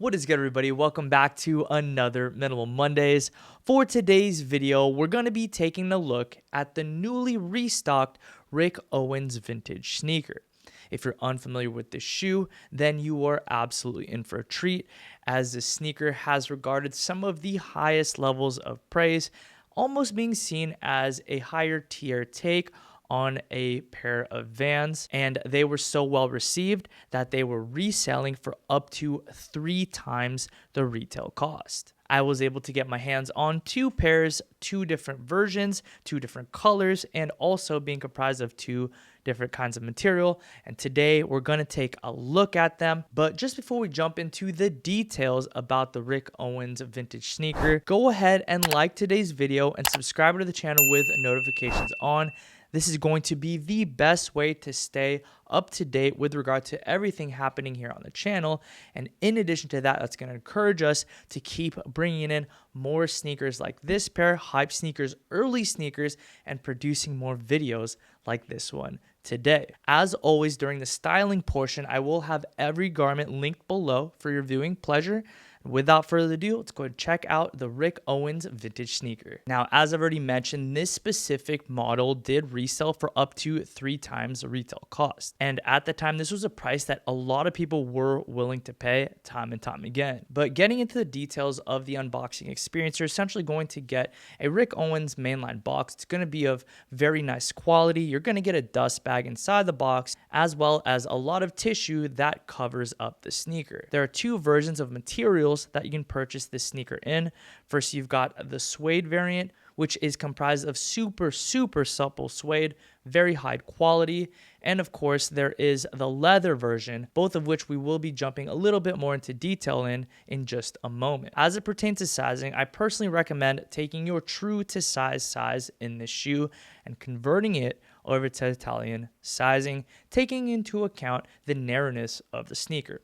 What is good, everybody? Welcome back to another Mnml Mondays. For today's video, we're going to be taking a look at the newly restocked Rick Owens Vintage Sneaker. If you're unfamiliar with this shoe, then you are absolutely in for a treat, as this sneaker has regarded some of the highest levels of praise, almost being seen as a higher tier take on a pair of Vans, and they were so well received that they were reselling for up to 3 times the retail cost. I was able to get my hands on 2 pairs, 2 different versions, 2 different colors, and also being comprised of 2 different kinds of material. And today we're going to take a look at them. But just before we jump into the details about the Rick Owens Vintage Sneaker, go ahead and like today's video and subscribe to the channel with notifications on. This is going to be the best way to stay up to date with regard to everything happening here on the channel. And in addition to that, that's going to encourage us to keep bringing in more sneakers like this pair, hype sneakers, early sneakers, and producing more videos like this one today. As always, during the styling portion, I will have every garment linked below for your viewing pleasure. Without further ado, let's go ahead and check out the Rick Owens Vintage Sneaker. Now, as I've already mentioned, this specific model did resell for up to 3 times the retail cost. And at the time, this was a price that a lot of people were willing to pay time and time again. But getting into the details of the unboxing experience, you're essentially going to get a Rick Owens mainline box. It's going to be of very nice quality. You're going to get a dust bag inside the box, as well as a lot of tissue that covers up the sneaker. There are 2 versions of materials that you can purchase this sneaker in. First, you've got the suede variant, which is comprised of super supple suede, very high quality. And of course, there is the leather version, both of which we will be jumping a little bit more into detail in just a moment. As it pertains to sizing, I personally recommend taking your true to size in this shoe and converting it over to Italian sizing, taking into account the narrowness of the sneaker.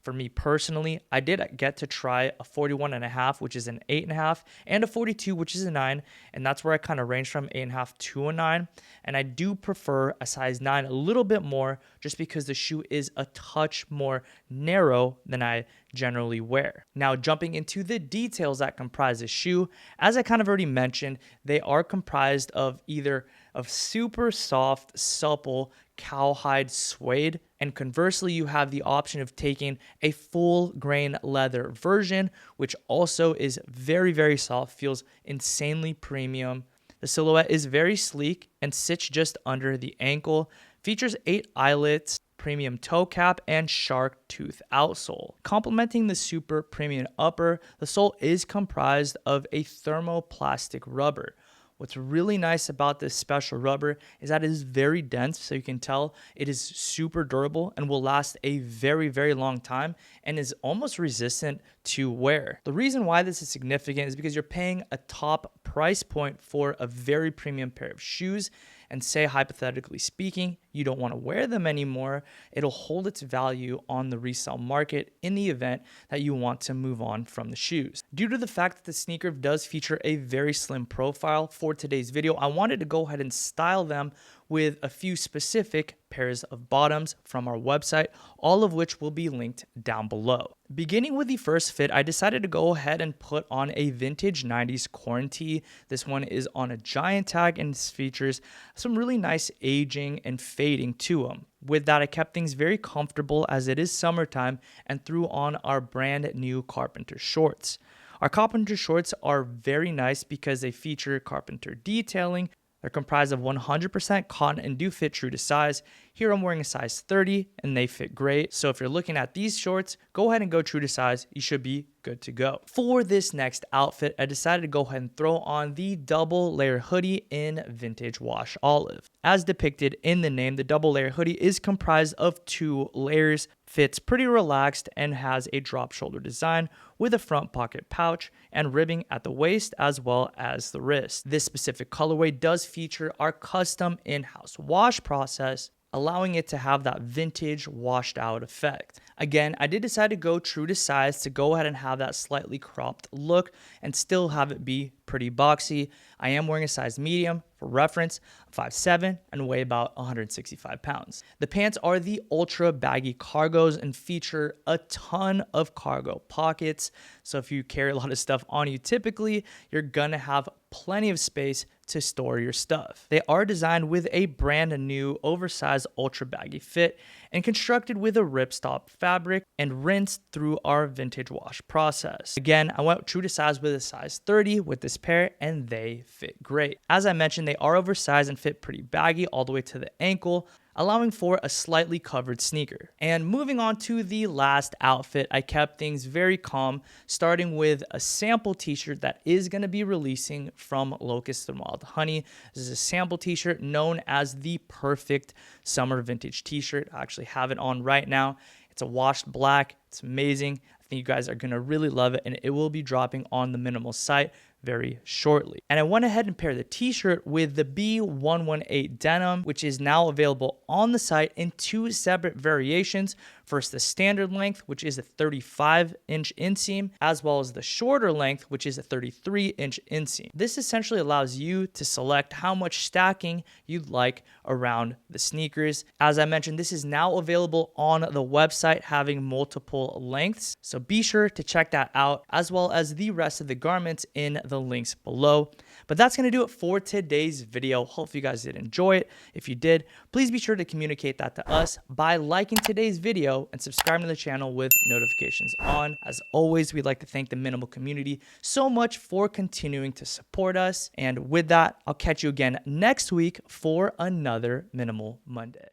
For me personally, I did get to try a 41.5, which is an 8.5, and a 42, which is a 9, and that's where I kind of range from 8.5 to a 9. And I do prefer a size 9 a little bit more, just because the shoe is a touch more narrow than I generally wear. Now, jumping into the details that comprise the shoe, as I kind of already mentioned, they are comprised of either of super soft, supple cowhide suede, and conversely, you have the option of taking a full grain leather version, which also is very soft, feels insanely premium. The silhouette is very sleek and sits just under the ankle, features 8 eyelets, premium toe cap, and shark tooth outsole. Complementing the super premium upper, the sole is comprised of a thermoplastic rubber. What's really nice about this special rubber is that it is very dense, so you can tell it is super durable and will last a very long time and is almost resistant to wear. The reason why this is significant is because you're paying a top price point for a very premium pair of shoes, and say, hypothetically speaking, you don't want to wear them anymore, it'll hold its value on the resale market in the event that you want to move on from the shoes. Due to the fact that the sneaker does feature a very slim profile for today's video, I wanted to go ahead and style them with a few specific pairs of bottoms from our website, all of which will be linked down below. Beginning with the first fit, I decided to go ahead and put on a vintage 90s corn tee. This one is on a giant tag and features some really nice aging and fading to them. With that, I kept things very comfortable as it is summertime and threw on our brand new carpenter shorts. Our carpenter shorts are very nice because they feature carpenter detailing. They're comprised of 100% cotton and do fit true to size. Here I'm wearing a size 30 and they fit great. So if you're looking at these shorts, go ahead and go true to size. You should be good to go. For this next outfit, I decided to go ahead and throw on the double layer hoodie in vintage wash olive. As depicted in the name, the double layer hoodie is comprised of 2 layers, fits pretty relaxed, and has a drop shoulder design with a front pocket pouch and ribbing at the waist as well as the wrist. This specific colorway does feature our custom in-house wash process, allowing it to have that vintage washed out effect. Again, I did decide to go true to size to go ahead and have that slightly cropped look and still have it be pretty boxy. I am wearing a size medium. For reference, I'm 5'7" and weigh about 165 pounds. The pants are the ultra baggy cargos and feature a ton of cargo pockets. So if you carry a lot of stuff on you typically, you're gonna have plenty of space to store your stuff. They are designed with a brand new oversized ultra baggy fit and constructed with a ripstop fabric and rinsed through our vintage wash process. Again, I went true to size with a size 30 with this pair and they fit great. As I mentioned, they are oversized and fit pretty baggy all the way to the ankle, allowing for a slightly covered sneaker. And moving on to the last outfit, I kept things very calm, starting with a sample t-shirt that is going to be releasing from Locust and Wild Honey. This is a sample t-shirt known as the perfect summer vintage t-shirt. I actually have it on right now. It's a washed black. It's amazing. I think you guys are going to really love it, and it will be dropping on the Mnml site very shortly. And I went ahead and paired the t-shirt with the B118 denim, which is now available on the site in two separate variations. First, the standard length, which is a 35-inch inseam, as well as the shorter length, which is a 33-inch inseam. This essentially allows you to select how much stacking you'd like around the sneakers. As I mentioned, this is now available on the website, having multiple lengths. So be sure to check that out, as well as the rest of the garments in the links below. But that's going to do it for today's video. Hopefully you guys did enjoy it. If you did, please be sure to communicate that to us by liking today's video and subscribing to the channel with notifications on. As always, we'd like to thank the Mnml community so much for continuing to support us. And with that, I'll catch you again next week for another Mnml Monday.